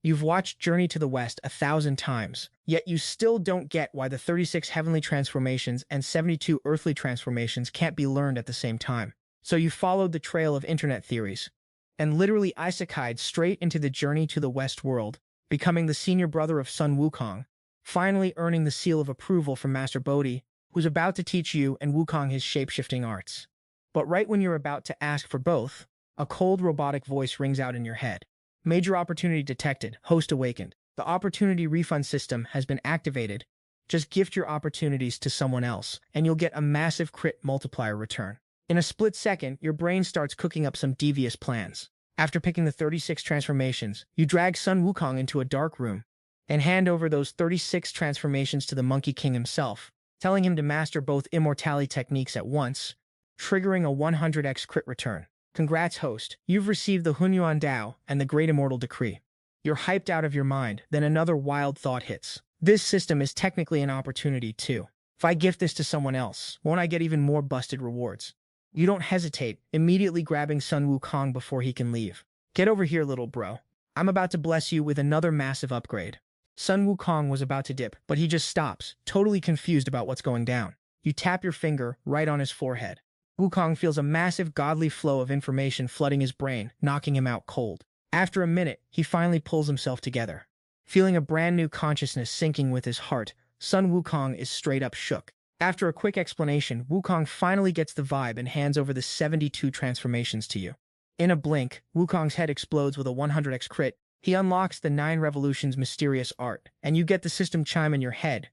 You've watched Journey to the West 1,000 times, yet you still don't get why the 36 heavenly transformations and 72 earthly transformations can't be learned at the same time. So you followed the trail of internet theories, and literally isekai'd straight into the Journey to the West world, becoming the senior brother of Sun Wukong, finally earning the seal of approval from Master Bodhi, who's about to teach you and Wukong his shape-shifting arts. But right when you're about to ask for both, a cold robotic voice rings out in your head. Major opportunity detected. Host awakened. The opportunity refund system has been activated. Just gift your opportunities to someone else, and you'll get a massive crit multiplier return. In a split second, your brain starts cooking up some devious plans. After picking the 36 transformations, you drag Sun Wukong into a dark room and hand over those 36 transformations to the Monkey King himself, telling him to master both immortality techniques at once, triggering a 100x crit return. Congrats, host. You've received the Hunyuan Dao and the Great Immortal Decree. You're hyped out of your mind, then another wild thought hits. This system is technically an opportunity, too. If I gift this to someone else, won't I get even more busted rewards? You don't hesitate, immediately grabbing Sun Wukong before he can leave. Get over here, little bro. I'm about to bless you with another massive upgrade. Sun Wukong was about to dip, but he just stops, totally confused about what's going down. You tap your finger right on his forehead. Wukong feels a massive godly flow of information flooding his brain, knocking him out cold. After a minute, he finally pulls himself together. Feeling a brand new consciousness sinking with his heart, Sun Wukong is straight up shook. After a quick explanation, Wukong finally gets the vibe and hands over the 72 transformations to you. In a blink, Wukong's head explodes with a 100x crit. He unlocks the 9 Revolutions mysterious art, and you get the system chime in your head.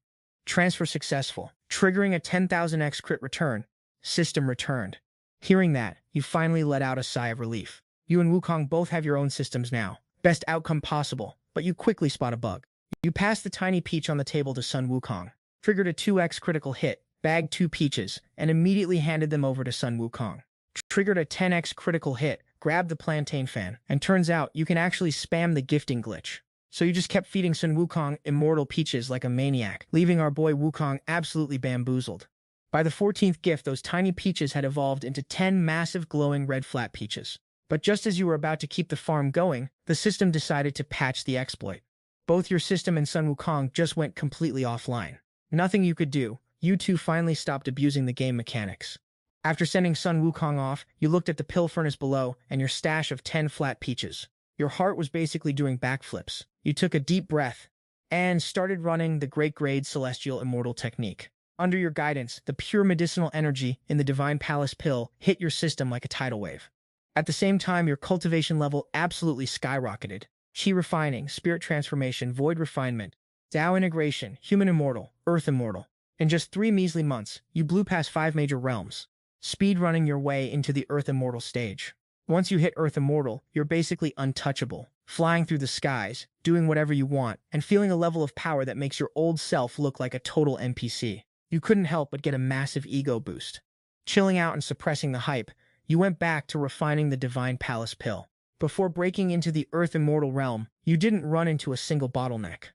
Transfer successful, triggering a 10,000x crit return. System returned. Hearing that, you finally let out a sigh of relief. You and Wukong both have your own systems now. Best outcome possible, but you quickly spot a bug. You pass the tiny peach on the table to Sun Wukong, triggered a 2x critical hit, bagged 2 peaches, and immediately handed them over to Sun Wukong. Triggered a 10x critical hit, grabbed the plantain fan, and turns out you can actually spam the gifting glitch. So you just kept feeding Sun Wukong immortal peaches like a maniac, leaving our boy Wukong absolutely bamboozled. By the 14th gift, those tiny peaches had evolved into 10 massive glowing red flat peaches. But just as you were about to keep the farm going, the system decided to patch the exploit. Both your system and Sun Wukong just went completely offline. Nothing you could do. You two finally stopped abusing the game mechanics. After sending Sun Wukong off, you looked at the pill furnace below and your stash of 10 flat peaches. Your heart was basically doing backflips. You took a deep breath and started running the Great Grade Celestial Immortal Technique. Under your guidance, the pure medicinal energy in the Divine Palace pill hit your system like a tidal wave. At the same time, your cultivation level absolutely skyrocketed. Chi refining, spirit transformation, void refinement, Dao integration, human immortal, earth immortal. In just 3 measly months, you blew past 5 major realms, speed-running your way into the earth immortal stage. Once you hit earth immortal, you're basically untouchable, flying through the skies, doing whatever you want, and feeling a level of power that makes your old self look like a total NPC. You couldn't help but get a massive ego boost. Chilling out and suppressing the hype, you went back to refining the Divine Palace pill. Before breaking into the Earth Immortal realm, you didn't run into a single bottleneck.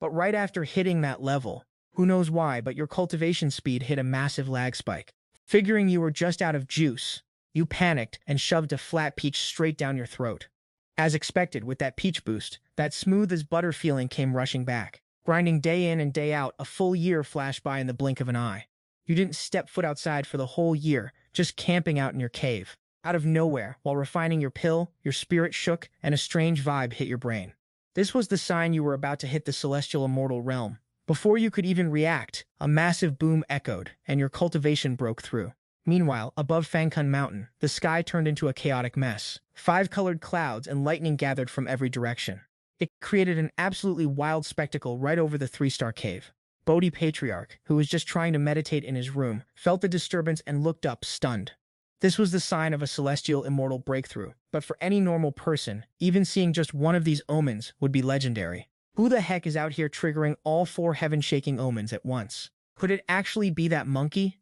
But right after hitting that level, who knows why, but your cultivation speed hit a massive lag spike. Figuring you were just out of juice, you panicked and shoved a flat peach straight down your throat. As expected, with that peach boost, that smooth as butter feeling came rushing back. Grinding day in and day out, a full year flashed by in the blink of an eye. You didn't step foot outside for the whole year, just camping out in your cave. Out of nowhere, while refining your pill, your spirit shook and a strange vibe hit your brain. This was the sign you were about to hit the celestial immortal realm. Before you could even react, a massive boom echoed and your cultivation broke through. Meanwhile, above Fangkun Mountain, the sky turned into a chaotic mess. 5 colored clouds and lightning gathered from every direction. It created an absolutely wild spectacle right over the 3-star cave. Bodhi Patriarch, who was just trying to meditate in his room, felt the disturbance and looked up, stunned. This was the sign of a celestial immortal breakthrough, but for any normal person, even seeing just one of these omens would be legendary. Who the heck is out here triggering all 4 heaven-shaking omens at once? Could it actually be that monkey?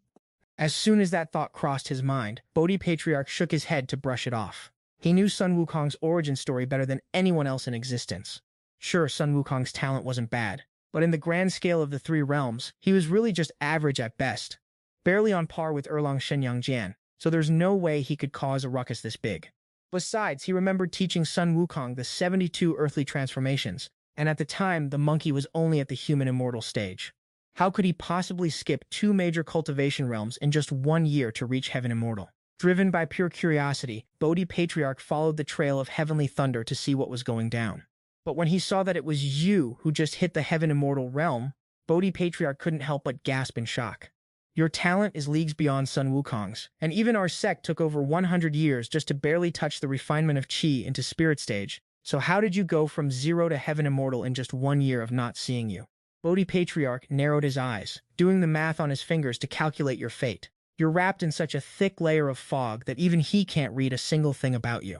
As soon as that thought crossed his mind, Bodhi Patriarch shook his head to brush it off. He knew Sun Wukong's origin story better than anyone else in existence. Sure, Sun Wukong's talent wasn't bad, but in the grand scale of the 3 realms, he was really just average at best. Barely on par with Erlang Shenyang Jian, so there's no way he could cause a ruckus this big. Besides, he remembered teaching Sun Wukong the 72 earthly transformations, and at the time, the monkey was only at the human immortal stage. How could he possibly skip two major cultivation realms in just 1 year to reach heaven immortal? Driven by pure curiosity, Bodhi Patriarch followed the trail of heavenly thunder to see what was going down. But when he saw that it was you who just hit the heaven immortal realm, Bodhi Patriarch couldn't help but gasp in shock. Your talent is leagues beyond Sun Wukong's, and even our sect took over 100 years just to barely touch the refinement of Qi into spirit stage. So how did you go from 0 to heaven immortal in just 1 year of not seeing you? Bodhi Patriarch narrowed his eyes, doing the math on his fingers to calculate your fate. You're wrapped in such a thick layer of fog that even he can't read a single thing about you.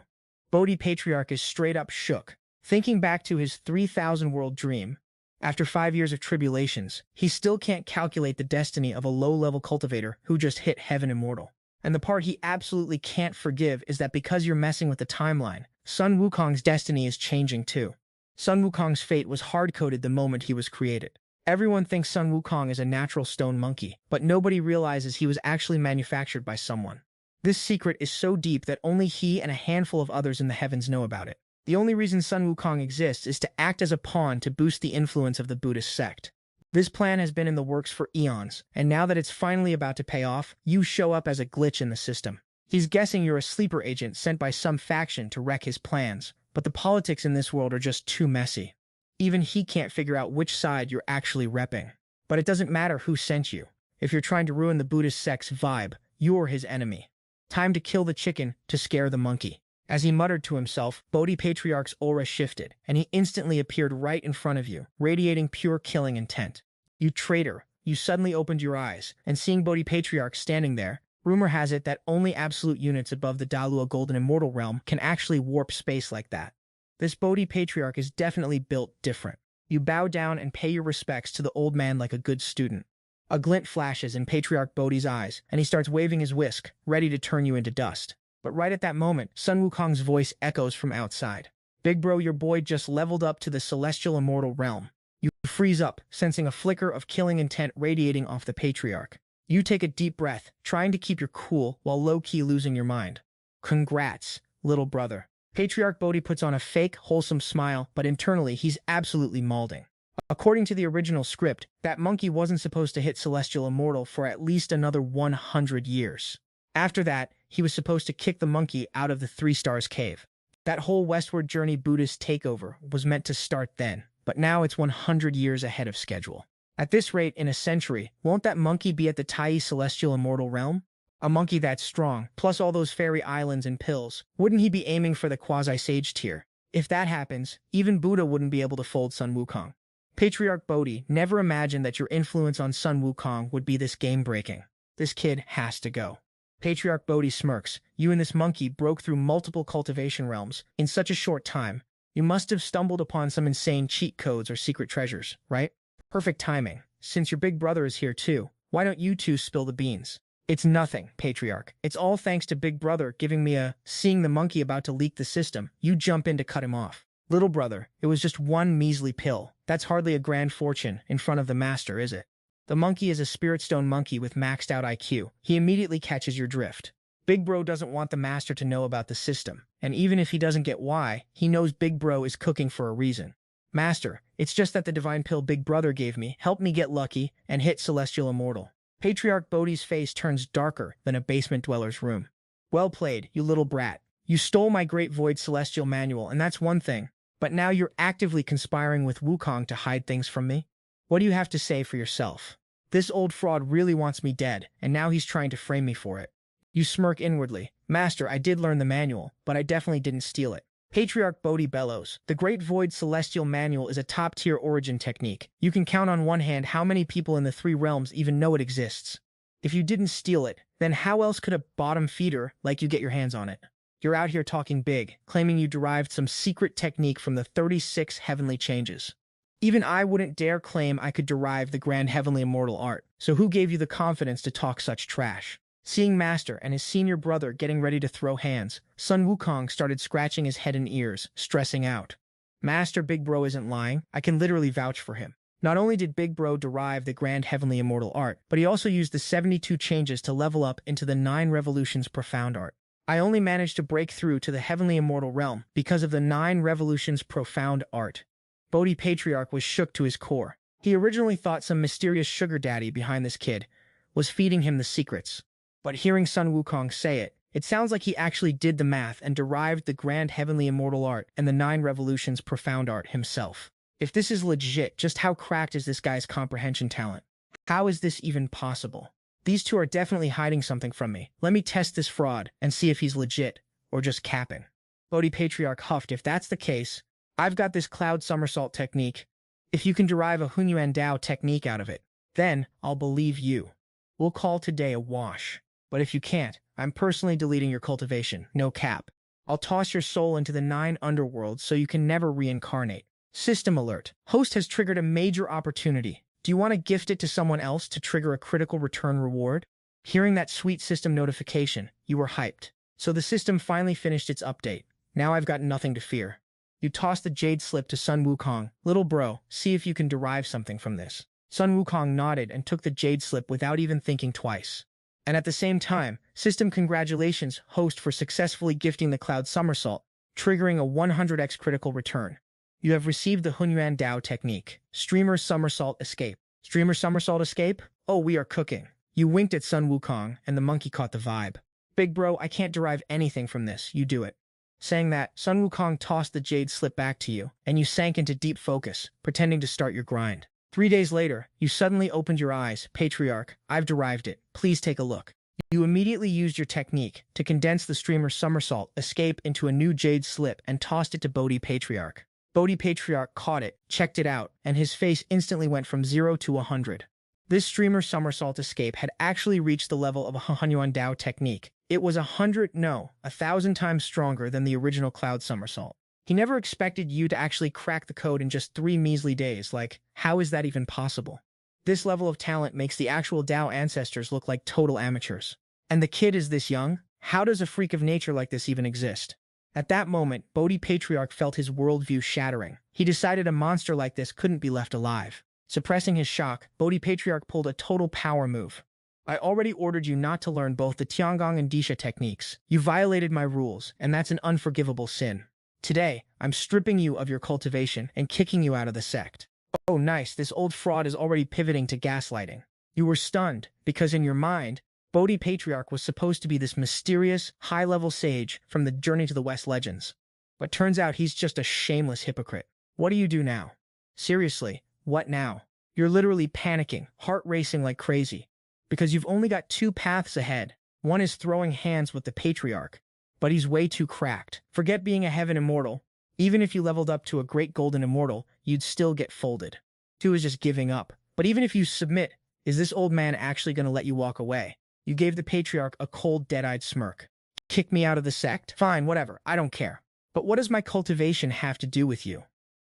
Bodhi Patriarch is straight up shook. Thinking back to his 3,000-world dream, after 5 years of tribulations, he still can't calculate the destiny of a low-level cultivator who just hit heaven immortal. And the part he absolutely can't forgive is that because you're messing with the timeline, Sun Wukong's destiny is changing too. Sun Wukong's fate was hard-coded the moment he was created. Everyone thinks Sun Wukong is a natural stone monkey, but nobody realizes he was actually manufactured by someone. This secret is so deep that only he and a handful of others in the heavens know about it. The only reason Sun Wukong exists is to act as a pawn to boost the influence of the Buddhist sect. This plan has been in the works for eons, and now that it's finally about to pay off, you show up as a glitch in the system. He's guessing you're a sleeper agent sent by some faction to wreck his plans, but the politics in this world are just too messy. Even he can't figure out which side you're actually repping. But it doesn't matter who sent you. If you're trying to ruin the Buddhist sect's vibe, you're his enemy. Time to kill the chicken to scare the monkey. As he muttered to himself, Bodhi Patriarch's aura shifted, and he instantly appeared right in front of you, radiating pure killing intent. You traitor! You suddenly opened your eyes, and seeing Bodhi Patriarch standing there, rumor has it that only absolute units above the Dalua Golden Immortal Realm can actually warp space like that. This Bodhi Patriarch is definitely built different. You bow down and pay your respects to the old man like a good student. A glint flashes in Patriarch Bodhi's eyes, and he starts waving his whisk, ready to turn you into dust. But right at that moment, Sun Wukong's voice echoes from outside. Big bro, your boy just leveled up to the celestial immortal realm. You freeze up, sensing a flicker of killing intent radiating off the Patriarch. You take a deep breath, trying to keep your cool while low-key losing your mind. Congrats, little brother. Patriarch Bodhi puts on a fake, wholesome smile, but internally he's absolutely mauling. According to the original script, that monkey wasn't supposed to hit celestial immortal for at least another 100 years. After that, he was supposed to kick the monkey out of the 3 Stars cave. That whole westward journey Buddhist takeover was meant to start then, but now it's 100 years ahead of schedule. At this rate, in a century, won't that monkey be at the Tai celestial immortal realm? A monkey that strong, plus all those fairy islands and pills, wouldn't he be aiming for the quasi-sage tier? If that happens, even Buddha wouldn't be able to fold Sun Wukong. Patriarch Bodhi never imagined that your influence on Sun Wukong would be this game-breaking. This kid has to go. Patriarch Bodhi smirks. You and this monkey broke through multiple cultivation realms in such a short time. You must have stumbled upon some insane cheat codes or secret treasures, right? Perfect timing. Since your big brother is here too, why don't you two spill the beans? It's nothing, Patriarch. It's all thanks to Big Brother giving me seeing the monkey about to leak the system. You jump in to cut him off. Little brother, it was just one measly pill. That's hardly a grand fortune in front of the master, is it? The monkey is a spirit stone monkey with maxed out IQ. He immediately catches your drift. Big Bro doesn't want the master to know about the system, and even if he doesn't get why, he knows Big Bro is cooking for a reason. Master, it's just that the divine pill Big Brother gave me helped me get lucky and hit Celestial Immortal. Patriarch Bodhi's face turns darker than a basement dweller's room. Well played, you little brat. You stole my Great Void Celestial Manual, and that's one thing. But now you're actively conspiring with Wukong to hide things from me? What do you have to say for yourself? This old fraud really wants me dead, and now he's trying to frame me for it. You smirk inwardly. Master, I did learn the manual, but I definitely didn't steal it. Patriarch Bodhi bellows. The Great Void Celestial Manual is a top-tier origin technique. You can count on one hand how many people in the 3 realms even know it exists. If you didn't steal it, then how else could a bottom feeder like you get your hands on it? You're out here talking big, claiming you derived some secret technique from the 36 heavenly changes. Even I wouldn't dare claim I could derive the grand heavenly immortal art, so who gave you the confidence to talk such trash? Seeing Master and his senior brother getting ready to throw hands, Sun Wukong started scratching his head and ears, stressing out. Master Big Bro isn't lying, I can literally vouch for him. Not only did Big Bro derive the grand heavenly immortal art, but he also used the 72 changes to level up into the 9 revolutions profound art. I only managed to break through to the heavenly immortal realm because of the 9 revolutions' profound art. Bodhi Patriarch was shook to his core. He originally thought some mysterious sugar daddy behind this kid was feeding him the secrets. But hearing Sun Wukong say it, it sounds like he actually did the math and derived the grand heavenly immortal art and the 9 revolutions' profound art himself. If this is legit, just how cracked is this guy's comprehension talent? How is this even possible? These two are definitely hiding something from me. Let me test this fraud and see if he's legit or just capping. Bodhi Patriarch huffed. If that's the case, I've got this cloud somersault technique. If you can derive a Hunyuan Dao technique out of it, then I'll believe you. We'll call today a wash. But if you can't, I'm personally deleting your cultivation. No cap. I'll toss your soul into the 9 underworlds so you can never reincarnate. System alert. Host has triggered a major opportunity. Do you want to gift it to someone else to trigger a critical return reward? Hearing that sweet system notification, you were hyped. So the system finally finished its update. Now I've got nothing to fear. You toss the jade slip to Sun Wukong. Little bro, see if you can derive something from this. Sun Wukong nodded and took the jade slip without even thinking twice. And at the same time, system congratulations, host, for successfully gifting the cloud somersault, triggering a 100x critical return. You have received the Hunyuan Dao technique. Streamer somersault escape. Streamer somersault escape? Oh, we are cooking. You winked at Sun Wukong, and the monkey caught the vibe. Big bro, I can't derive anything from this. You do it. Saying that, Sun Wukong tossed the jade slip back to you, and you sank into deep focus, pretending to start your grind. 3 days later, you suddenly opened your eyes. Patriarch, I've derived it. Please take a look. You immediately used your technique to condense the streamer somersault escape into a new jade slip and tossed it to Bodhi Patriarch. Bodhi Patriarch caught it, checked it out, and his face instantly went from 0 to 100. This streamer somersault escape had actually reached the level of a Hunyuan Dao technique. It was 1,000 times stronger than the original cloud somersault. He never expected you to actually crack the code in just 3 measly days. Like, how is that even possible? This level of talent makes the actual Dao ancestors look like total amateurs. And the kid is this young? How does a freak of nature like this even exist? At that moment, Bodhi Patriarch felt his worldview shattering. He decided a monster like this couldn't be left alive. Suppressing his shock, Bodhi Patriarch pulled a total power move. I already ordered you not to learn both the Tiangong and Disha techniques. You violated my rules, and that's an unforgivable sin. Today, I'm stripping you of your cultivation and kicking you out of the sect. Oh nice, this old fraud is already pivoting to gaslighting. You were stunned, because in your mind, Bodhi Patriarch was supposed to be this mysterious, high-level sage from the Journey to the West legends. But turns out he's just a shameless hypocrite. What do you do now? Seriously, what now? You're literally panicking, heart racing like crazy. Because you've only got 2 paths ahead. One is throwing hands with the Patriarch. But he's way too cracked. Forget being a heaven immortal. Even if you leveled up to a great golden immortal, you'd still get folded. 2 is just giving up. But even if you submit, is this old man actually going to let you walk away? You gave the Patriarch a cold, dead-eyed smirk. Kick me out of the sect? Fine, whatever, I don't care. But what does my cultivation have to do with you?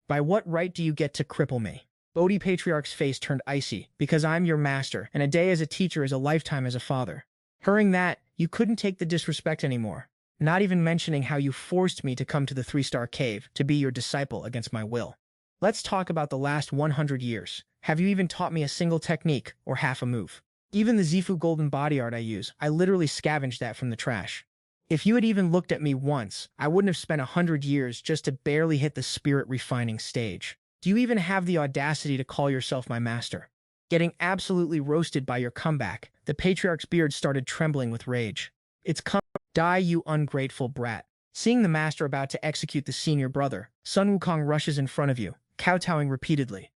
By what right do you get to cripple me? Bodhi Patriarch's face turned icy, because I'm your master, and a day as a teacher is a lifetime as a father. Hearing that, you couldn't take the disrespect anymore. Not even mentioning how you forced me to come to the 3-star cave to be your disciple against my will. Let's talk about the last 100 years. Have you even taught me a single technique or half a move? Even the Zifu golden body art I use, I literally scavenged that from the trash. If you had even looked at me once, I wouldn't have spent 100 years just to barely hit the spirit refining stage. Do you even have the audacity to call yourself my master? Getting absolutely roasted by your comeback, the Patriarch's beard started trembling with rage. It's come. Die, you ungrateful brat. Seeing the master about to execute the senior brother, Sun Wukong rushes in front of you, kowtowing repeatedly.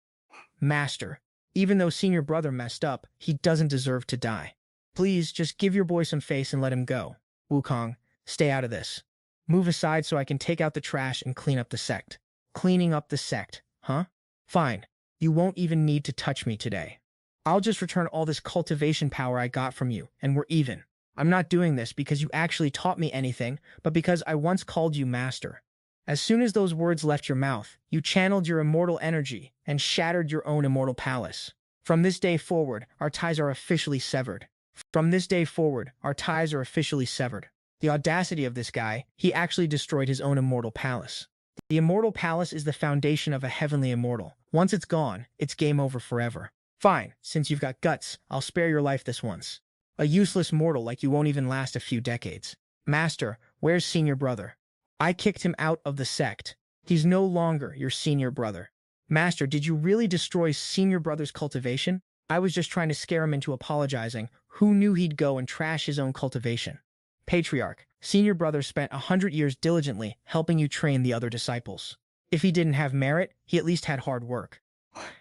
Master, even though senior brother messed up, he doesn't deserve to die. Please, just give your boy some face and let him go. Wukong, stay out of this. Move aside so I can take out the trash and clean up the sect. Cleaning up the sect, huh? Fine. You won't even need to touch me today. I'll just return all this cultivation power I got from you, and we're even. I'm not doing this because you actually taught me anything, but because I once called you master. As soon as those words left your mouth, you channeled your immortal energy and shattered your own immortal palace. From this day forward, our ties are officially severed. From this day forward, our ties are officially severed. The audacity of this guy, he actually destroyed his own immortal palace. The immortal palace is the foundation of a heavenly immortal. Once it's gone, it's game over forever. Fine, since you've got guts, I'll spare your life this once. A useless mortal like you won't even last a few decades. Master, where's senior brother? I kicked him out of the sect. He's no longer your senior brother. Master, did you really destroy senior brother's cultivation? I was just trying to scare him into apologizing. Who knew he'd go and trash his own cultivation? Patriarch, senior brother spent 100 years diligently helping you train the other disciples. If he didn't have merit, he at least had hard work.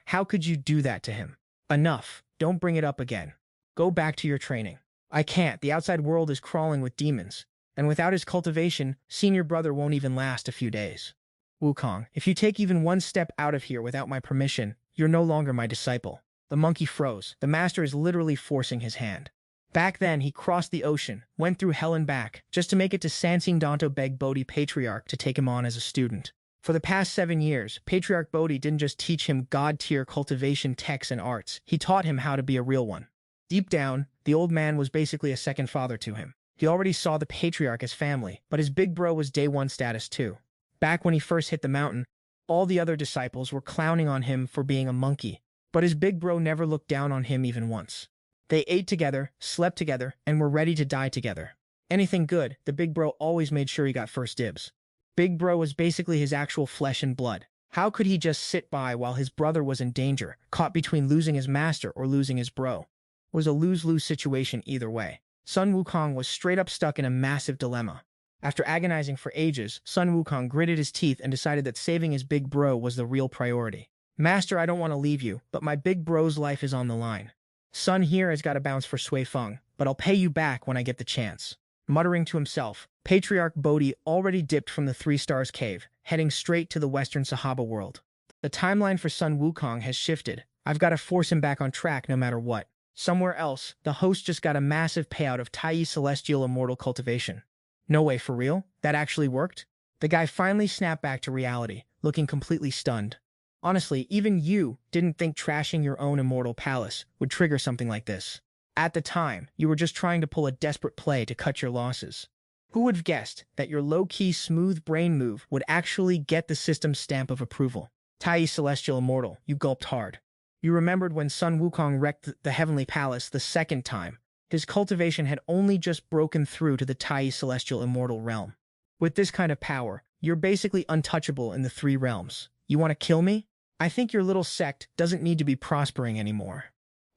How could you do that to him? Enough. Don't bring it up again. Go back to your training. I can't. The outside world is crawling with demons. And without his cultivation, senior brother won't even last a few days. Wukong, if you take even one step out of here without my permission, you're no longer my disciple. The monkey froze. The master is literally forcing his hand. Back then, he crossed the ocean, went through hell and back, just to make it to Sansing Danto beg Bodhi Patriarch to take him on as a student. For the past 7 years, Patriarch Bodhi didn't just teach him god-tier cultivation techs and arts, he taught him how to be a real one. Deep down, the old man was basically a second father to him. He already saw the Patriarch as family, but his big bro was day one status too. Back when he first hit the mountain, all the other disciples were clowning on him for being a monkey, but his big bro never looked down on him even once. They ate together, slept together, and were ready to die together. Anything good, the big bro always made sure he got first dibs. Big bro was basically his actual flesh and blood. How could he just sit by while his brother was in danger, caught between losing his master or losing his bro? It was a lose-lose situation either way. Sun Wukong was straight up stuck in a massive dilemma. After agonizing for ages, Sun Wukong gritted his teeth and decided that saving his big bro was the real priority. Master, I don't want to leave you, but my big bro's life is on the line. Sun here has got to bounce for Sui Feng, but I'll pay you back when I get the chance. Muttering to himself, Patriarch Bodhi already dipped from the 3 Stars cave, heading straight to the Western Sahaba world. The timeline for Sun Wukong has shifted. I've got to force him back on track no matter what. Somewhere else, the host just got a massive payout of Tai Celestial Immortal Cultivation. No way, for real? That actually worked? The guy finally snapped back to reality, looking completely stunned. Honestly, even you didn't think trashing your own immortal palace would trigger something like this. At the time, you were just trying to pull a desperate play to cut your losses. Who would have guessed that your low-key smooth brain move would actually get the system's stamp of approval? Tai Celestial Immortal, you gulped hard. You remembered when Sun Wukong wrecked the Heavenly Palace the second time. His cultivation had only just broken through to the Tai Celestial Immortal realm. With this kind of power, you're basically untouchable in the 3 realms. You want to kill me? I think your little sect doesn't need to be prospering anymore.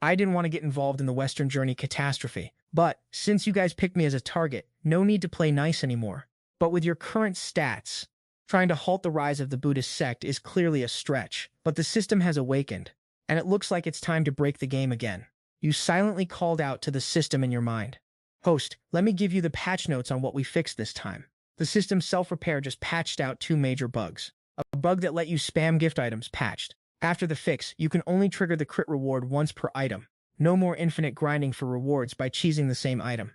I didn't want to get involved in the Western Journey catastrophe, but since you guys picked me as a target, no need to play nice anymore. But with your current stats, trying to halt the rise of the Buddhist sect is clearly a stretch, but the system has awakened, and it looks like it's time to break the game again. You silently called out to the system in your mind. Host, let me give you the patch notes on what we fixed this time. The system's self-repair just patched out 2 major bugs. A bug that let you spam gift items patched. After the fix, you can only trigger the crit reward once per item. No more infinite grinding for rewards by cheesing the same item.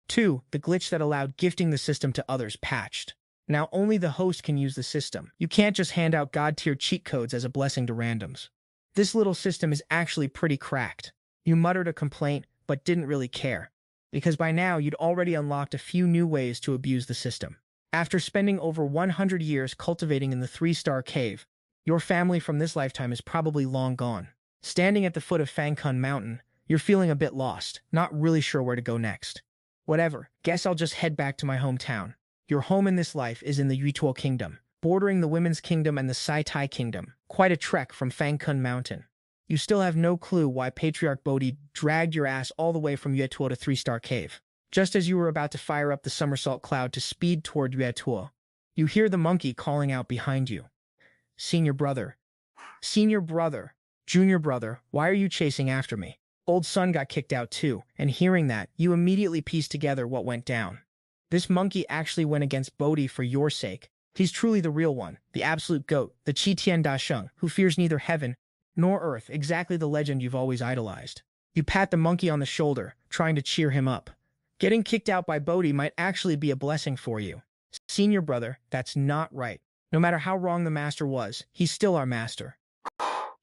2. The glitch that allowed gifting the system to others patched. Now only the host can use the system. You can't just hand out god-tier cheat codes as a blessing to randoms. This little system is actually pretty cracked. You muttered a complaint, but didn't really care, because by now you'd already unlocked a few new ways to abuse the system. After spending over 100 years cultivating in the 3-Star cave, your family from this lifetime is probably long gone. Standing at the foot of Fangkun Mountain, you're feeling a bit lost, not really sure where to go next. Whatever, guess I'll just head back to my hometown. Your home in this life is in the Yutuo Kingdom, bordering the Women's Kingdom and the Saitai Kingdom. Quite a trek from Fangkun Mountain. You still have no clue why Patriarch Bodhi dragged your ass all the way from Yuetuo to 3-Star Cave. Just as you were about to fire up the somersault cloud to speed toward Yuetuo, you hear the monkey calling out behind you. Senior brother, junior brother, why are you chasing after me? Old Sun got kicked out too, and hearing that, you immediately pieced together what went down. This monkey actually went against Bodhi for your sake. He's truly the real one, the absolute goat, the Qi Tian Da Sheng, who fears neither heaven nor earth, exactly the legend you've always idolized. You pat the monkey on the shoulder, trying to cheer him up. Getting kicked out by Bodhi might actually be a blessing for you. Senior brother, that's not right. No matter how wrong the master was, he's still our master.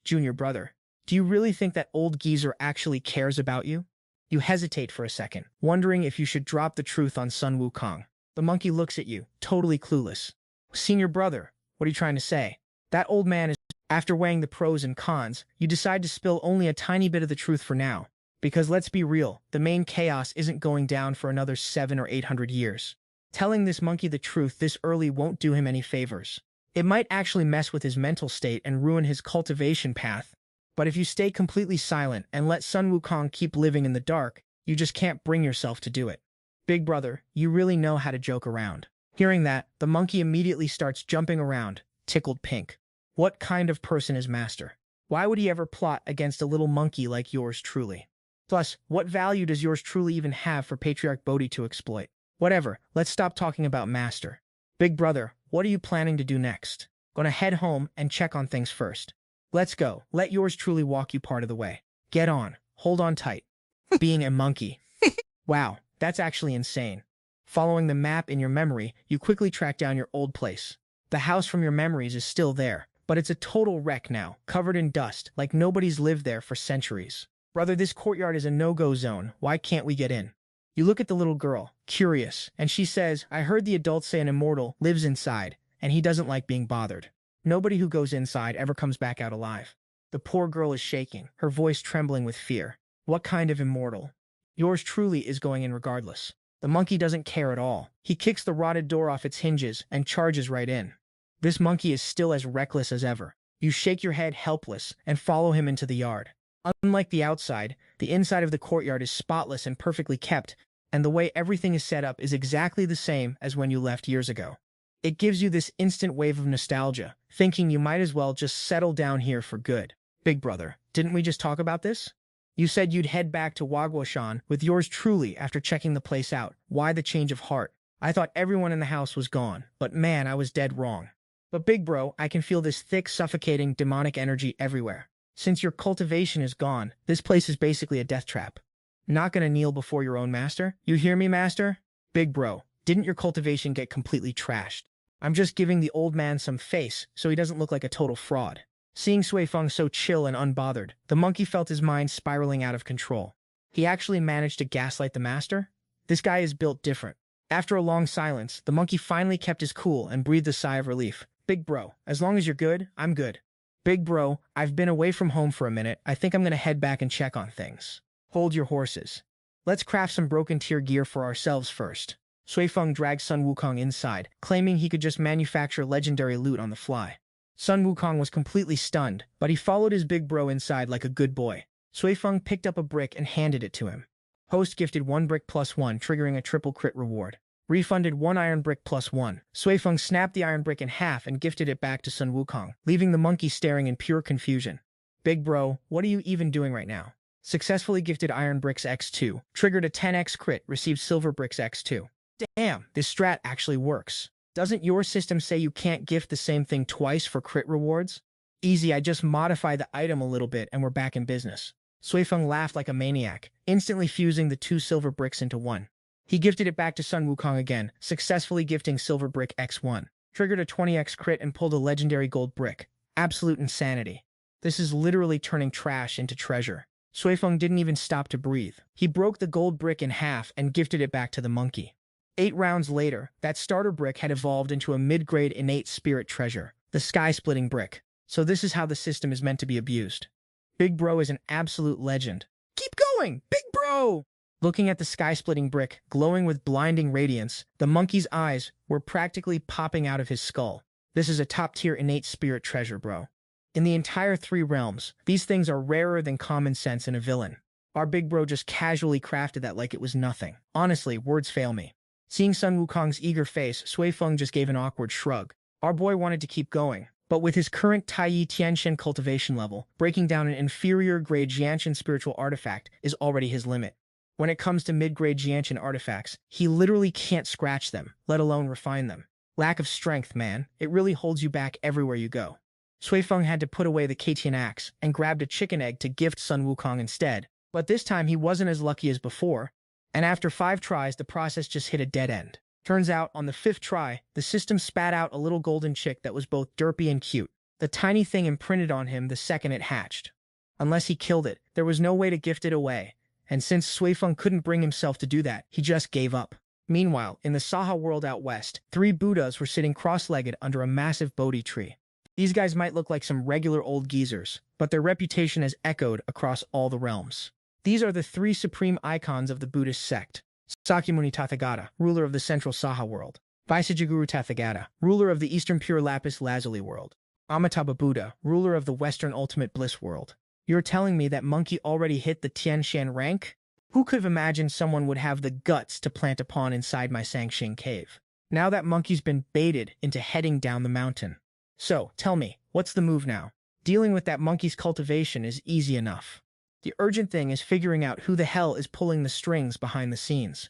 Junior brother, do you really think that old geezer actually cares about you? You hesitate for a second, wondering if you should drop the truth on Sun Wukong. The monkey looks at you, totally clueless. Senior brother, what are you trying to say? That old man is... After weighing the pros and cons, you decide to spill only a tiny bit of the truth for now. Because let's be real, the main chaos isn't going down for another 700 or 800 years. Telling this monkey the truth this early won't do him any favors. It might actually mess with his mental state and ruin his cultivation path. But if you stay completely silent and let Sun Wukong keep living in the dark, you just can't bring yourself to do it. Big brother, you really know how to joke around. Hearing that, the monkey immediately starts jumping around, tickled pink. What kind of person is master? Why would he ever plot against a little monkey like yours truly? Plus, what value does yours truly even have for Patriarch Bodhi to exploit? Whatever, let's stop talking about master. Big brother, what are you planning to do next? Gonna head home and check on things first. Let's go. Let yours truly walk you part of the way. Get on. Hold on tight. Being a monkey. Wow, that's actually insane. Following the map in your memory, you quickly track down your old place. The house from your memories is still there, but it's a total wreck now, covered in dust, like nobody's lived there for centuries. Brother, this courtyard is a no-go zone. Why can't we get in? You look at the little girl, curious, and she says, I heard the adults say an immortal lives inside, and he doesn't like being bothered. Nobody who goes inside ever comes back out alive. The poor girl is shaking, her voice trembling with fear. What kind of immortal? Yours truly is going in regardless. The monkey doesn't care at all. He kicks the rotted door off its hinges and charges right in. This monkey is still as reckless as ever. You shake your head helpless and follow him into the yard. Unlike the outside, the inside of the courtyard is spotless and perfectly kept, and the way everything is set up is exactly the same as when you left years ago. It gives you this instant wave of nostalgia, thinking you might as well just settle down here for good. Big brother, didn't we just talk about this? You said you'd head back to Wagwashan with yours truly after checking the place out. Why the change of heart? I thought everyone in the house was gone, but man, I was dead wrong. But big bro, I can feel this thick, suffocating, demonic energy everywhere. Since your cultivation is gone, this place is basically a death trap. Not gonna kneel before your own master? You hear me, master? Big bro, didn't your cultivation get completely trashed? I'm just giving the old man some face so he doesn't look like a total fraud. Seeing Sui Feng so chill and unbothered, the monkey felt his mind spiraling out of control. He actually managed to gaslight the master? This guy is built different. After a long silence, the monkey finally kept his cool and breathed a sigh of relief. Big bro, as long as you're good, I'm good. Big bro, I've been away from home for a minute. I think I'm gonna head back and check on things. Hold your horses. Let's craft some broken tier gear for ourselves first. Sui Feng dragged Sun Wukong inside, claiming he could just manufacture legendary loot on the fly. Sun Wukong was completely stunned, but he followed his big bro inside like a good boy. Sui Feng picked up a brick and handed it to him. Host gifted 1 brick plus 1, triggering a triple crit reward. Refunded 1 iron brick plus 1. Sui Feng snapped the iron brick in half and gifted it back to Sun Wukong, leaving the monkey staring in pure confusion. Big bro, what are you even doing right now? Successfully gifted iron bricks x2. Triggered a 10x crit, received silver bricks x2. Damn, this strat actually works. Doesn't your system say you can't gift the same thing twice for crit rewards? Easy, I just modify the item a little bit and we're back in business. Sui Feng laughed like a maniac, instantly fusing the 2 silver bricks into 1. He gifted it back to Sun Wukong again, successfully gifting silver brick x1. Triggered a 20x crit and pulled a legendary gold brick. Absolute insanity. This is literally turning trash into treasure. Sui Feng didn't even stop to breathe. He broke the gold brick in half and gifted it back to the monkey. 8 rounds later, that starter brick had evolved into a mid-grade innate spirit treasure, the sky-splitting brick. So this is how the system is meant to be abused. Big bro is an absolute legend. Keep going, big bro! Looking at the sky-splitting brick, glowing with blinding radiance, the monkey's eyes were practically popping out of his skull. This is a top-tier innate spirit treasure, bro. In the entire 3 realms, these things are rarer than common sense in a villain. Our big bro just casually crafted that like it was nothing. Honestly, words fail me. Seeing Sun Wukong's eager face, Sui Feng just gave an awkward shrug. Our boy wanted to keep going, but with his current Taiyi Tianxian cultivation level, breaking down an inferior-grade Jianshan spiritual artifact is already his limit. When it comes to mid-grade Jianshan artifacts, he literally can't scratch them, let alone refine them. Lack of strength, man. It really holds you back everywhere you go. Sui Feng had to put away the Katian axe and grabbed a chicken egg to gift Sun Wukong instead. But this time he wasn't as lucky as before, and after 5 tries, the process just hit a dead end. Turns out, on the 5th try, the system spat out a little golden chick that was both derpy and cute. The tiny thing imprinted on him the second it hatched. Unless he killed it, there was no way to gift it away, and since Sui Feng couldn't bring himself to do that, he just gave up. Meanwhile, in the Saha world out west, 3 Buddhas were sitting cross-legged under a massive Bodhi tree. These guys might look like some regular old geezers, but their reputation has echoed across all the realms. These are the 3 supreme icons of the Buddhist sect. Sakyamuni Tathagata, ruler of the central Saha world. Vaisajaguru Tathagata, ruler of the eastern pure lapis lazuli world. Amitabha Buddha, ruler of the western ultimate bliss world. You're telling me that monkey already hit the Tianshan rank? Who could have imagined someone would have the guts to plant a pawn inside my Sangxing cave? Now that monkey's been baited into heading down the mountain. So, tell me, what's the move now? Dealing with that monkey's cultivation is easy enough. The urgent thing is figuring out who the hell is pulling the strings behind the scenes.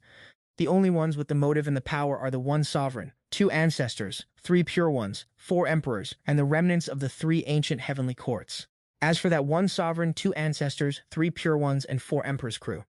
The only ones with the motive and the power are the one sovereign, two ancestors, three pure ones, four emperors, and the remnants of the three ancient heavenly courts. As for that one sovereign, two ancestors, three pure ones, and four emperors crew,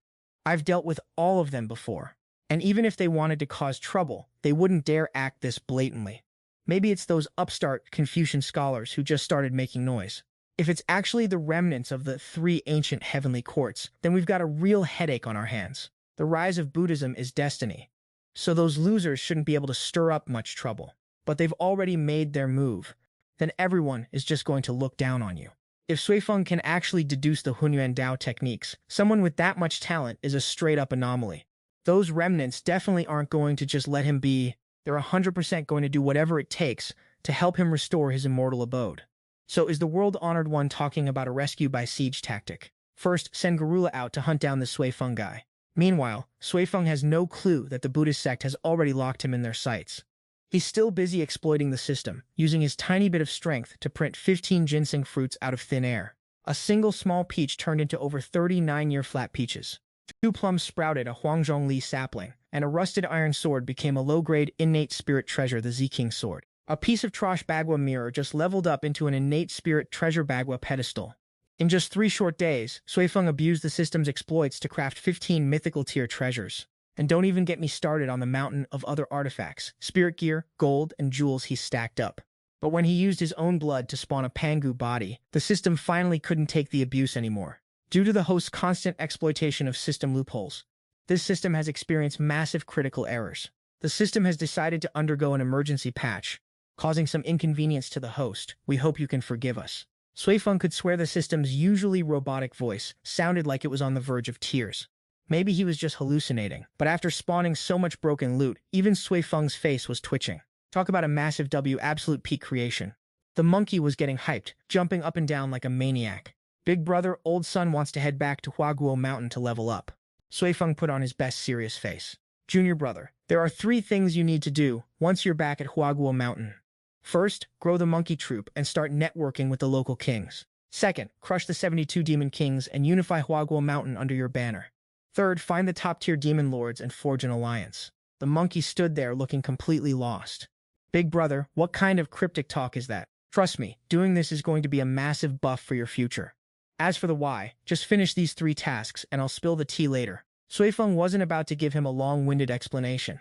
I've dealt with all of them before. And even if they wanted to cause trouble, they wouldn't dare act this blatantly. Maybe it's those upstart Confucian scholars who just started making noise. If it's actually the remnants of the three ancient heavenly courts, then we've got a real headache on our hands. The rise of Buddhism is destiny. So those losers shouldn't be able to stir up much trouble. But they've already made their move. Then everyone is just going to look down on you. If Suifeng can actually deduce the Hunyuan Dao techniques, someone with that much talent is a straight-up anomaly. Those remnants definitely aren't going to just let him be. They're 100% going to do whatever it takes to help him restore his immortal abode. So is the world-honored one talking about a rescue by siege tactic? First, send Garula out to hunt down the Suifeng guy. Meanwhile, Suifeng has no clue that the Buddhist sect has already locked him in their sights. He's still busy exploiting the system, using his tiny bit of strength to print 15 ginseng fruits out of thin air. A single small peach turned into over 39-year flat peaches. 2 plums sprouted a Huangzhong Li sapling, and a rusted iron sword became a low-grade innate spirit treasure, the Ziking sword. A piece of Trosh Bagua mirror just leveled up into an innate spirit treasure Bagua pedestal. In just 3 short days, Suifeng abused the system's exploits to craft 15 mythical tier treasures. And don't even get me started on the mountain of other artifacts, spirit gear, gold, and jewels he stacked up. But when he used his own blood to spawn a Pangu body, the system finally couldn't take the abuse anymore. Due to the host's constant exploitation of system loopholes, this system has experienced massive critical errors. The system has decided to undergo an emergency patch, causing some inconvenience to the host. We hope you can forgive us. Suifeng could swear the system's usually robotic voice sounded like it was on the verge of tears. Maybe he was just hallucinating, but after spawning so much broken loot, even Suifeng's face was twitching. Talk about a massive W absolute peak creation. The monkey was getting hyped, jumping up and down like a maniac. Big brother, old son wants to head back to Huaguo Mountain to level up. Suifeng put on his best serious face. Junior brother, there are 3 things you need to do once you're back at Huaguo Mountain. First, grow the monkey troop and start networking with the local kings. Second, crush the 72 demon kings and unify Huaguo Mountain under your banner. Third, find the top-tier demon lords and forge an alliance. The monkey stood there looking completely lost. Big brother, what kind of cryptic talk is that? Trust me, doing this is going to be a massive buff for your future. As for the why, just finish these 3 tasks and I'll spill the tea later. Suifeng wasn't about to give him a long-winded explanation.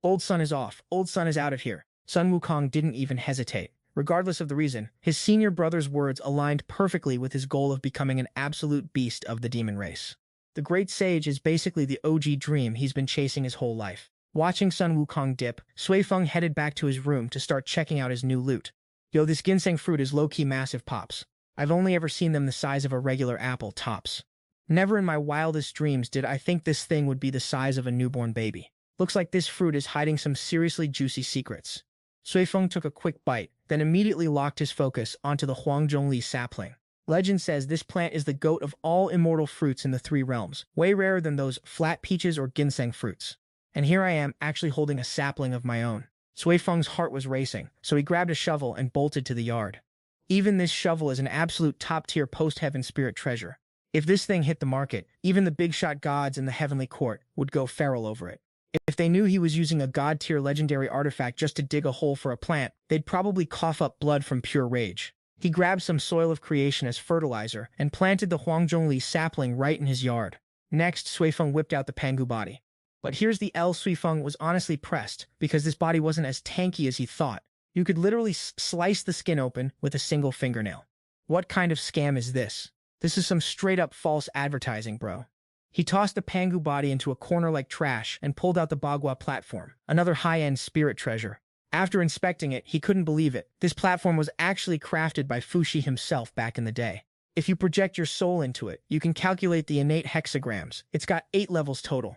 Old son is off. Old son is out of here. Sun Wukong didn't even hesitate. Regardless of the reason, his senior brother's words aligned perfectly with his goal of becoming an absolute beast of the demon race. The great sage is basically the OG dream he's been chasing his whole life. Watching Sun Wukong dip, Suifeng headed back to his room to start checking out his new loot. Yo, this ginseng fruit is low-key massive pops. I've only ever seen them the size of a regular apple tops. Never in my wildest dreams did I think this thing would be the size of a newborn baby. Looks like this fruit is hiding some seriously juicy secrets. Suifeng took a quick bite, then immediately locked his focus onto the Huangzhong Li sapling. Legend says this plant is the goat of all immortal fruits in the 3 realms, way rarer than those flat peaches or ginseng fruits. And here I am actually holding a sapling of my own. Suifeng's heart was racing, so he grabbed a shovel and bolted to the yard. Even this shovel is an absolute top-tier post-heaven spirit treasure. If this thing hit the market, even the big-shot gods in the heavenly court would go feral over it. If they knew he was using a god-tier legendary artifact just to dig a hole for a plant, they'd probably cough up blood from pure rage. He grabbed some soil of creation as fertilizer and planted the Huangzhong Li sapling right in his yard. Next, Suifeng whipped out the Pangu body. But here's the L. Suifeng was honestly pressed because this body wasn't as tanky as he thought. You could literally slice the skin open with a single fingernail. What kind of scam is this? This is some straight-up false advertising, bro. He tossed the Pangu body into a corner like trash and pulled out the Bagua platform, another high-end spirit treasure. After inspecting it, he couldn't believe it. This platform was actually crafted by Fuxi himself back in the day. If you project your soul into it, you can calculate the innate hexagrams. It's got 8 levels total.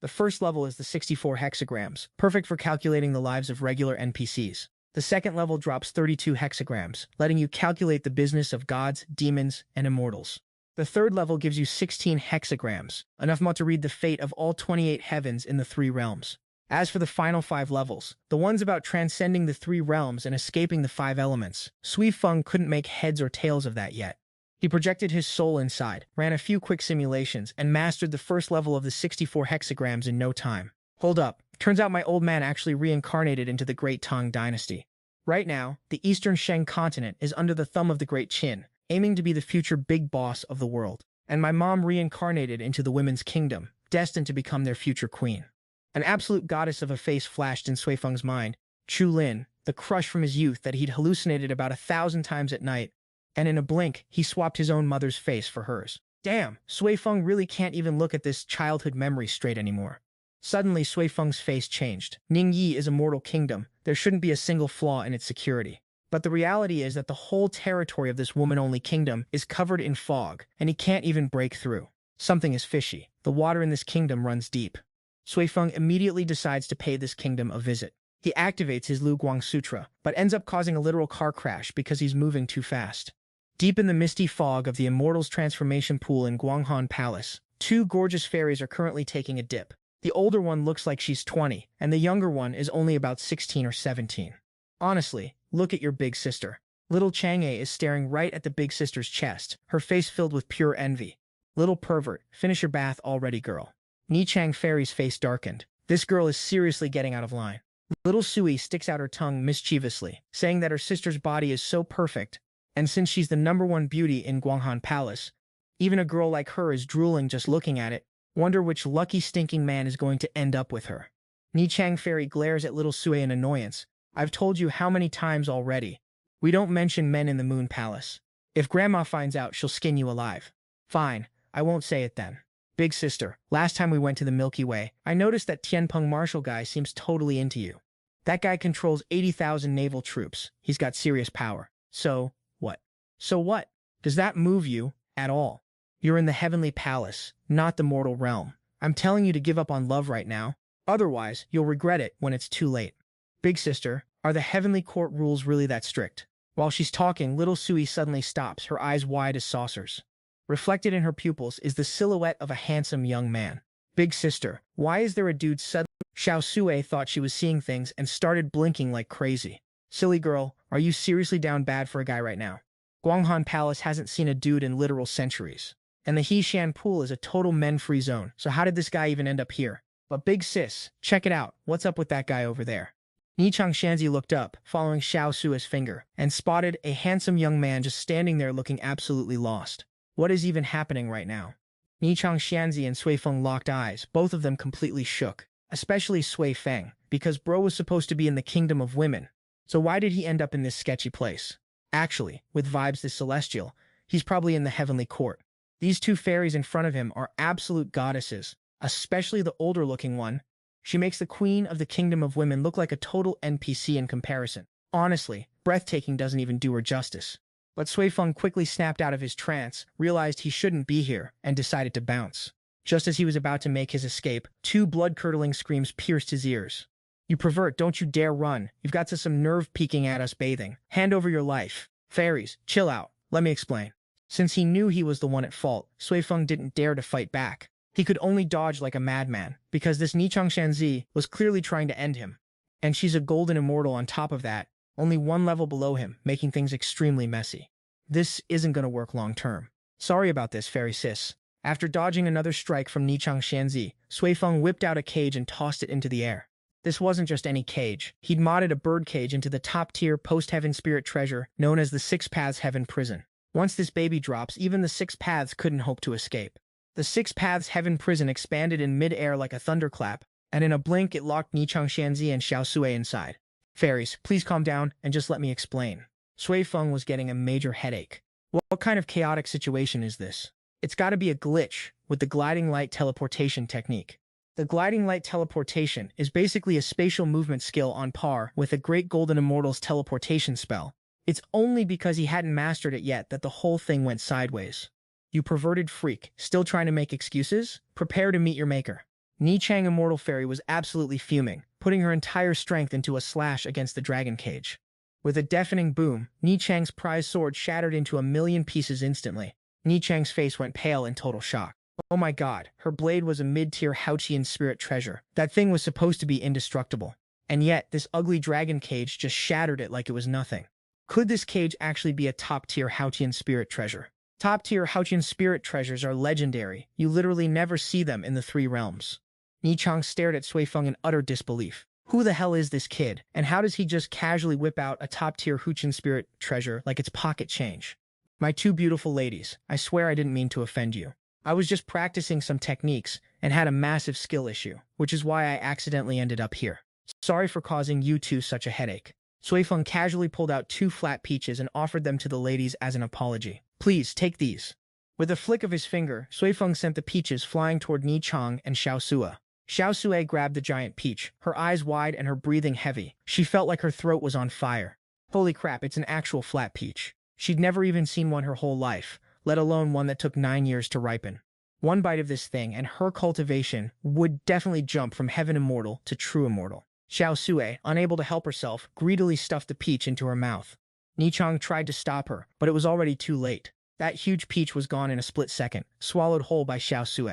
The first level is the 64 hexagrams, perfect for calculating the lives of regular NPCs. The second level drops 32 hexagrams, letting you calculate the business of gods, demons, and immortals. The third level gives you 16 hexagrams, enough to read the fate of all 28 heavens in the 3 realms. As for the final 5 levels, the ones about transcending the 3 realms and escaping the 5 elements, Sui Feng couldn't make heads or tails of that yet. He projected his soul inside, ran a few quick simulations, and mastered the first level of the 64 hexagrams in no time. Hold up, turns out my old man actually reincarnated into the Great Tang Dynasty. Right now, the Eastern Sheng continent is under the thumb of the Great Qin, aiming to be the future big boss of the world. And my mom reincarnated into the Women's Kingdom, destined to become their future queen. An absolute goddess of a face flashed in Sui Feng's mind, Chu Lin, the crush from his youth that he'd hallucinated about 1,000 times at night, and in a blink, he swapped his own mother's face for hers. Damn, Sui Feng really can't even look at this childhood memory straight anymore. Suddenly, Sui Feng's face changed. Ningyi is a mortal kingdom. There shouldn't be a single flaw in its security. But the reality is that the whole territory of this woman-only kingdom is covered in fog, and he can't even break through. Something is fishy. The water in this kingdom runs deep. Sui Feng immediately decides to pay this kingdom a visit. He activates his Lu Guang Sutra, but ends up causing a literal car crash because he's moving too fast. Deep in the misty fog of the Immortals Transformation Pool in Guanghan Palace, 2 gorgeous fairies are currently taking a dip. The older one looks like she's 20, and the younger one is only about 16 or 17. Honestly, look at your big sister. Little Chang'e is staring right at the big sister's chest, her face filled with pure envy. Little pervert, finish your bath already, girl. Ni Chang Fairy's face darkened. This girl is seriously getting out of line. Little Sui sticks out her tongue mischievously, saying that her sister's body is so perfect, and since she's the #1 beauty in Guanghan Palace, even a girl like her is drooling just looking at it. Wonder which lucky stinking man is going to end up with her. Ni Chang Fairy glares at little Sui in annoyance. I've told you how many times already. We don't mention men in the Moon Palace. If Grandma finds out, she'll skin you alive. Fine, I won't say it then. Big sister, last time we went to the Milky Way, I noticed that Tianpeng Marshal guy seems totally into you. That guy controls 80,000 naval troops. He's got serious power. So, what? So what? Does that move you at all? You're in the heavenly palace, not the mortal realm. I'm telling you to give up on love right now. Otherwise, you'll regret it when it's too late. Big sister, are the heavenly court rules really that strict? While she's talking, little Sui suddenly stops, her eyes wide as saucers. Reflected in her pupils is the silhouette of a handsome young man. Big sister, why is there a dude suddenly? Xiao Sui thought she was seeing things and started blinking like crazy. Silly girl, are you seriously down bad for a guy right now? Guanghan Palace hasn't seen a dude in literal centuries. And the Heishan Pool is a total men-free zone, so how did this guy even end up here? But big sis, check it out, what's up with that guy over there? Ni Changshanzi looked up, following Xiao Sui's finger, and spotted a handsome young man just standing there looking absolutely lost. What is even happening right now? Ni Changshanzi and Sui Feng locked eyes, both of them completely shook. Especially Sui Feng, because bro was supposed to be in the kingdom of women. So why did he end up in this sketchy place? Actually, with vibes this celestial, he's probably in the heavenly court. These 2 fairies in front of him are absolute goddesses, especially the older-looking one. She makes the queen of the kingdom of women look like a total NPC in comparison. Honestly, breathtaking doesn't even do her justice. But Sui Feng quickly snapped out of his trance, realized he shouldn't be here, and decided to bounce. Just as he was about to make his escape, 2 blood-curdling screams pierced his ears. You pervert, don't you dare run. You've got some nerve peeking at us bathing. Hand over your life. Fairies, chill out. Let me explain. Since he knew he was the one at fault, Sui Feng didn't dare to fight back. He could only dodge like a madman, because this Ni Changshanzi was clearly trying to end him. And she's a golden immortal on top of that, only 1 level below him, making things extremely messy. This isn't going to work long term. Sorry about this, fairy sis. After dodging another strike from Ni Changshanzi, Sui Feng whipped out a cage and tossed it into the air. This wasn't just any cage. He'd modded a bird cage into the top-tier post-heaven spirit treasure known as the 6 Paths Heaven Prison. Once this baby drops, even the 6 Paths couldn't hope to escape. The 6 Paths Heaven Prison expanded in mid-air like a thunderclap, and in a blink it locked Ni Changshanzi and Xiao Sui inside. Fairies, please calm down and just let me explain. Sui Feng was getting a major headache. What kind of chaotic situation is this? It's gotta be a glitch with the gliding light teleportation technique. The gliding light teleportation is basically a spatial movement skill on par with a Great Golden Immortal's teleportation spell. It's only because he hadn't mastered it yet that the whole thing went sideways. You perverted freak, still trying to make excuses? Prepare to meet your maker. Ni Chang Immortal Fairy was absolutely fuming, putting her entire strength into a slash against the dragon cage. With a deafening boom, Ni Chang's prize sword shattered into a million pieces instantly. Ni Chang's face went pale in total shock. Oh my god, her blade was a mid-tier Haotian spirit treasure. That thing was supposed to be indestructible. And yet, this ugly dragon cage just shattered it like it was nothing. Could this cage actually be a top-tier Haotian spirit treasure? Top-tier Haotian spirit treasures are legendary. You literally never see them in the three realms. Ni Chang stared at Sui Feng in utter disbelief. Who the hell is this kid, and how does he just casually whip out a top-tier Haotian spirit treasure like it's pocket change? My two beautiful ladies, I swear I didn't mean to offend you. I was just practicing some techniques and had a massive skill issue, which is why I accidentally ended up here. Sorry for causing you two such a headache. Sui Feng casually pulled out 2 flat peaches and offered them to the ladies as an apology. Please, take these. With a flick of his finger, Sui Feng sent the peaches flying toward Ni Chang and Xiao Sue. Xiao Sue grabbed the giant peach, her eyes wide and her breathing heavy. She felt like her throat was on fire. Holy crap, it's an actual flat peach. She'd never even seen one her whole life, let alone one that took 9 years to ripen. One bite of this thing and her cultivation would definitely jump from heaven immortal to true immortal. Xiao Sue, unable to help herself, greedily stuffed the peach into her mouth. Ni Chang tried to stop her, but it was already too late. That huge peach was gone in a split second, swallowed whole by Xiao Sue.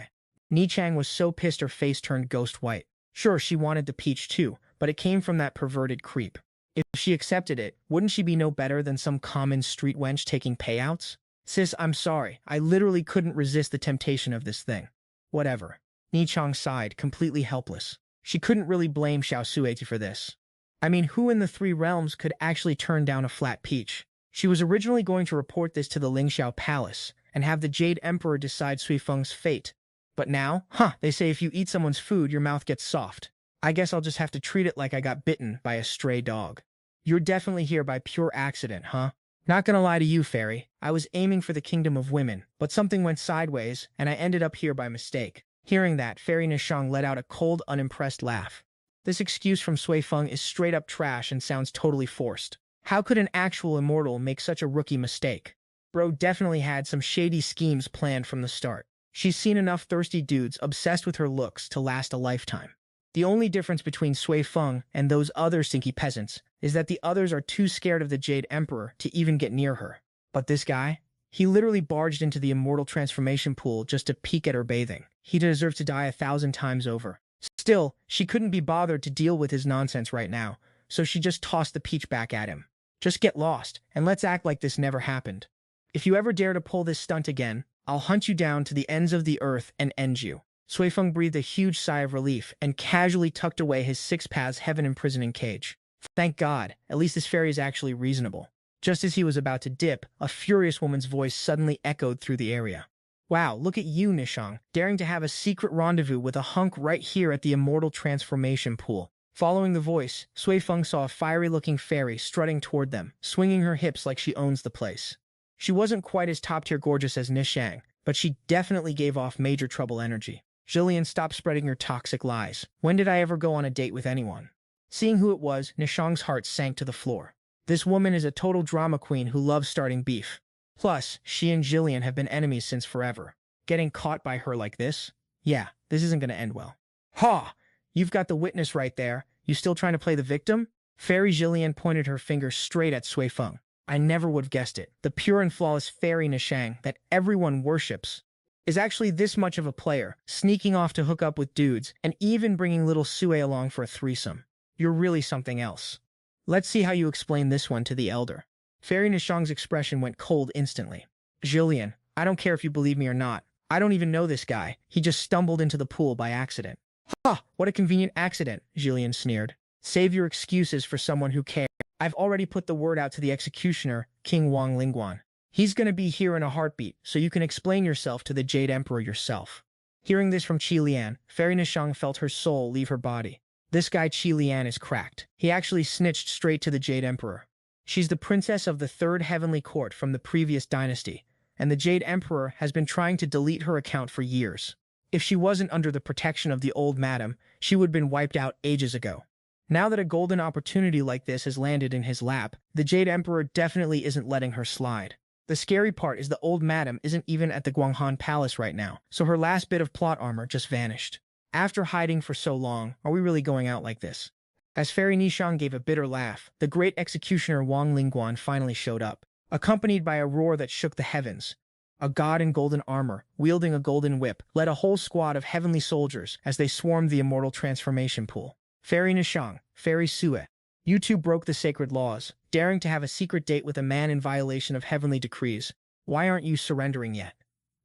Ni Chang was so pissed her face turned ghost white. Sure, she wanted the peach too, but it came from that perverted creep. If she accepted it, wouldn't she be no better than some common street wench taking payouts? Sis, I'm sorry. I literally couldn't resist the temptation of this thing. Whatever. Ni Chang sighed, completely helpless. She couldn't really blame Xiao Sue for this. I mean, who in the three realms could actually turn down a flat peach? She was originally going to report this to the Lingxiao Palace and have the Jade Emperor decide Sui Feng's fate. But now, they say if you eat someone's food, your mouth gets soft. I guess I'll just have to treat it like I got bitten by a stray dog. You're definitely here by pure accident, huh? Not gonna lie to you, Fairy. I was aiming for the kingdom of women, but something went sideways, and I ended up here by mistake. Hearing that, Fairy Nishang let out a cold, unimpressed laugh. This excuse from Sui Feng is straight up trash and sounds totally forced. How could an actual immortal make such a rookie mistake? Bro definitely had some shady schemes planned from the start. She's seen enough thirsty dudes obsessed with her looks to last a lifetime. The only difference between Sui Feng and those other stinky peasants is that the others are too scared of the Jade Emperor to even get near her. But this guy? He literally barged into the immortal transformation pool just to peek at her bathing. He deserved to die 1,000 times over. Still, she couldn't be bothered to deal with his nonsense right now, so she just tossed the peach back at him. Just get lost, and let's act like this never happened. If you ever dare to pull this stunt again, I'll hunt you down to the ends of the earth and end you. Sui Feng breathed a huge sigh of relief and casually tucked away his 6 paths heaven-imprisoning cage. Thank God, at least this fairy is actually reasonable. Just as he was about to dip, a furious woman's voice suddenly echoed through the area. Wow, look at you, Nishang, daring to have a secret rendezvous with a hunk right here at the immortal transformation pool. Following the voice, Sui Feng saw a fiery-looking fairy strutting toward them, swinging her hips like she owns the place. She wasn't quite as top-tier gorgeous as Nishang, but she definitely gave off major trouble energy. Jillian, stop spreading your toxic lies. When did I ever go on a date with anyone? Seeing who it was, Nishang's heart sank to the floor. This woman is a total drama queen who loves starting beef. Plus, she and Jillian have been enemies since forever. Getting caught by her like this? Yeah, this isn't going to end well. Ha! You've got the witness right there. You still trying to play the victim? Fairy Jillian pointed her finger straight at Sui Feng. I never would have guessed it. The pure and flawless Fairy Nishang that everyone worships is actually this much of a player, sneaking off to hook up with dudes and even bringing little Sue along for a threesome. You're really something else. Let's see how you explain this one to the elder. Fairy Nishang's expression went cold instantly. Jillian, I don't care if you believe me or not. I don't even know this guy. He just stumbled into the pool by accident. Ha! What a convenient accident, Jillian sneered. Save your excuses for someone who cares. I've already put the word out to the executioner, King Wang Lingguan. He's gonna be here in a heartbeat, so you can explain yourself to the Jade Emperor yourself. Hearing this from Qi Lian, Fairy Nishang felt her soul leave her body. This guy Qi Lian is cracked. He actually snitched straight to the Jade Emperor. She's the princess of the 3rd Heavenly Court from the previous dynasty, and the Jade Emperor has been trying to delete her account for years. If she wasn't under the protection of the old madam, she would have been wiped out ages ago. Now that a golden opportunity like this has landed in his lap, the Jade Emperor definitely isn't letting her slide. The scary part is the old madam isn't even at the Guanghan Palace right now, so her last bit of plot armor just vanished. After hiding for so long, are we really going out like this? As Fairy Nishang gave a bitter laugh, the great executioner Wang Lingguan finally showed up, accompanied by a roar that shook the heavens. A god in golden armor, wielding a golden whip, led a whole squad of heavenly soldiers as they swarmed the immortal transformation pool. Fairy Nishang, Fairy Sue, you two broke the sacred laws, daring to have a secret date with a man in violation of heavenly decrees. Why aren't you surrendering yet?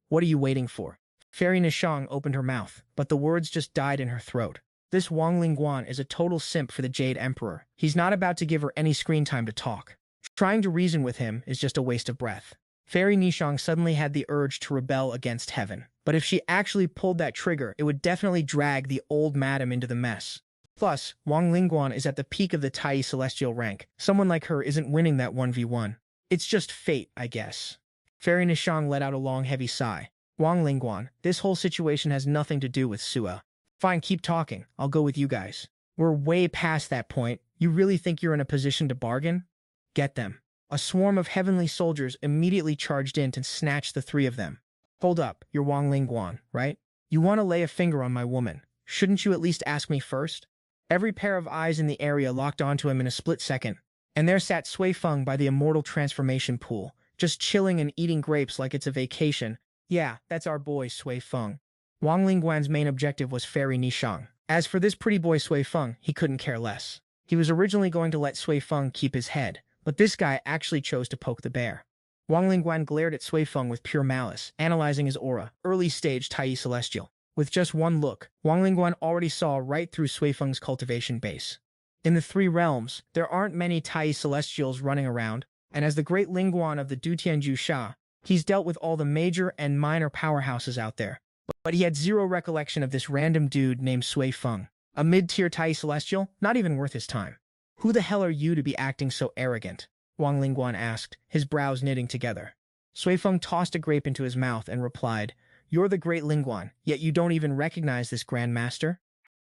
What are you waiting for? Fairy Nishang opened her mouth, but the words just died in her throat. This Wang Lingguan is a total simp for the Jade Emperor. He's not about to give her any screen time to talk. Trying to reason with him is just a waste of breath. Fairy Nishang suddenly had the urge to rebel against heaven. But if she actually pulled that trigger, it would definitely drag the old madam into the mess. Plus, Wang Lingguan is at the peak of the Tai Celestial rank. Someone like her isn't winning that 1v1. It's just fate, I guess. Fairy Nishang let out a long, heavy sigh. Wang Lingguan, this whole situation has nothing to do with Sua. Fine, keep talking. I'll go with you guys. We're way past that point. You really think you're in a position to bargain? Get them. A swarm of heavenly soldiers immediately charged in to snatch the three of them. Hold up, you're Wang Lingguan, right? You want to lay a finger on my woman. Shouldn't you at least ask me first? Every pair of eyes in the area locked onto him in a split second, and there sat Sui Feng by the immortal transformation pool, just chilling and eating grapes like it's a vacation. Yeah, that's our boy Sui Feng. Wang Lingguan's main objective was Fairy Nishang. As for this pretty boy Sui Feng, he couldn't care less. He was originally going to let Sui Feng keep his head, but this guy actually chose to poke the bear. Wang Lingguan glared at Sui Feng with pure malice, analyzing his aura, early stage Tai Celestial. With just one look, Wang Lingguan already saw right through Sui Feng's cultivation base. In the three realms, there aren't many Tai Celestials running around, and as the great Lingguan of the Dutianju Sha, he's dealt with all the major and minor powerhouses out there. But he had zero recollection of this random dude named Sui Feng. A mid-tier Tai Celestial? Not even worth his time. Who the hell are you to be acting so arrogant? Wang Lingguan asked, his brows knitting together. Sui Feng tossed a grape into his mouth and replied, You're the great Lingguan, yet you don't even recognize this Grand Master?